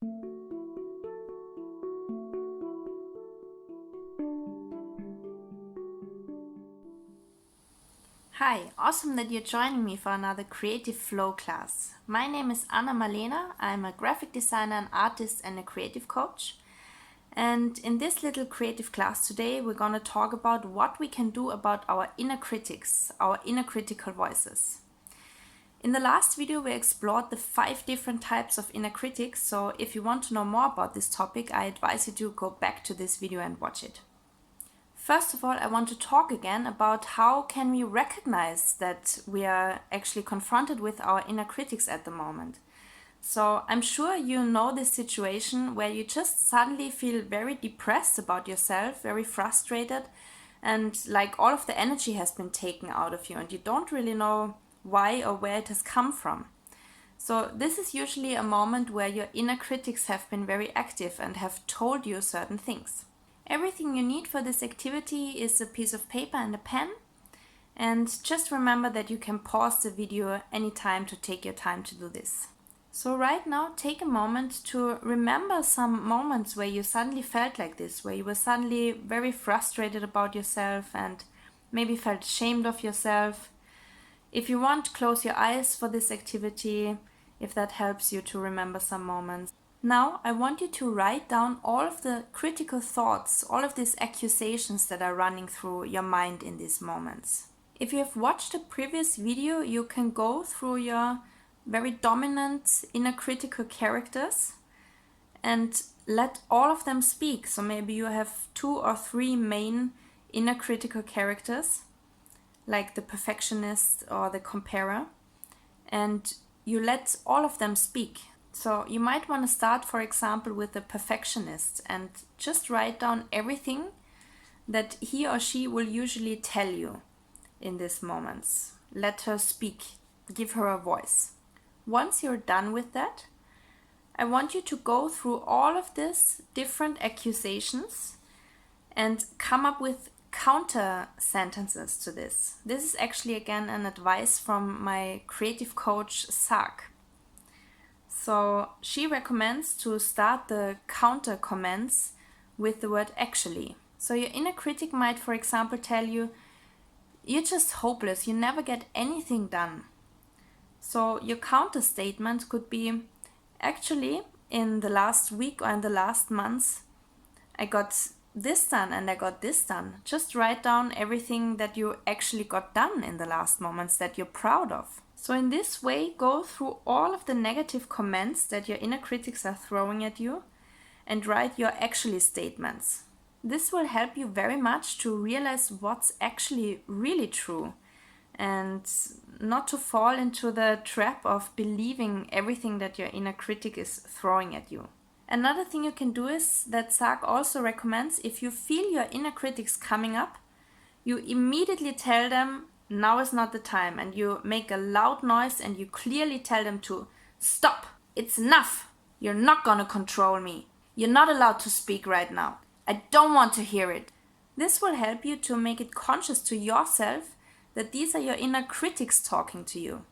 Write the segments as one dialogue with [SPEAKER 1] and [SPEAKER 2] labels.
[SPEAKER 1] Hi, awesome that you're joining me for another Creative Flow class. My name is Anna Marlena. I'm a graphic designer, an artist, and a creative coach. And in this little creative class today, we're going to talk about what we can do about our inner critics, our inner critical voices. In the last video, we explored the 5 different types of inner critics. So if you want to know more about this topic, I advise you to go back to this video and watch it. First of all, I want to talk again about how can we recognize that we are actually confronted with our inner critics at the moment. So I'm sure you know this situation where you just suddenly feel very depressed about yourself, very frustrated, and like all of the energy has been taken out of you and you don't really know why or where it has come from. So this is usually a moment where your inner critics have been very active and have told you certain things. Everything you need for this activity is a piece of paper and a pen. And just remember that you can pause the video anytime to take your time to do this. So right now, take a moment to remember some moments where you suddenly felt like this, where you were suddenly very frustrated about yourself and maybe felt ashamed of yourself. If you want, close your eyes for this activity, if that helps you to remember some moments. Now, I want you to write down all of the critical thoughts, all of these accusations that are running through your mind in these moments. If you have watched a previous video, you can go through your very dominant inner critical characters and let all of them speak. So maybe you have 2 or 3 main inner critical characters, like the perfectionist or the comparer, and you let all of them speak. So you might want to start, for example, with the perfectionist and just write down everything that he or she will usually tell you in these moments. Let her speak, give her a voice. Once you're done with that, I want you to go through all of these different accusations and come up with counter sentences to this. This is actually again an advice from my creative coach, Sark. So she recommends to start the counter comments with the word actually. So your inner critic might, for example, tell you, you're just hopeless, you never get anything done. So your counter statement could be, actually, in the last week or in the last months, I got this done and I got this done. Just write down everything that you actually got done in the last moments that you're proud of. So in this way, go through all of the negative comments that your inner critics are throwing at you and write your actually statements. This will help you very much to realize what's actually really true and not to fall into the trap of believing everything that your inner critic is throwing at you. Another thing you can do is that Sark also recommends, if you feel your inner critics coming up, you immediately tell them, now is not the time, and you make a loud noise and you clearly tell them to stop. It's enough. You're not gonna control me. You're not allowed to speak right now. I don't want to hear it. This will help you to make it conscious to yourself that these are your inner critics talking to you.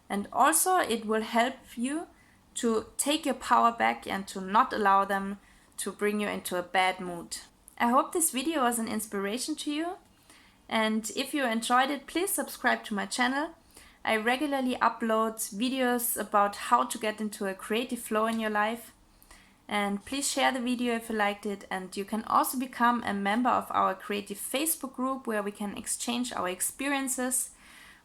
[SPEAKER 1] And also it will help you to take your power back and to not allow them to bring you into a bad mood. I hope this video was an inspiration to you. And if you enjoyed it, please subscribe to my channel. I regularly upload videos about how to get into a creative flow in your life. And please share the video if you liked it. And you can also become a member of our creative Facebook group where we can exchange our experiences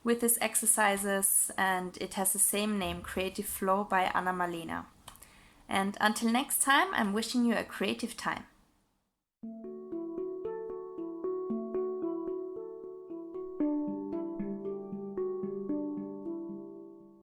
[SPEAKER 1] with these exercises. And it has the same name, Creative Flow by Anna Marlena. And until next time, I'm wishing you a creative time.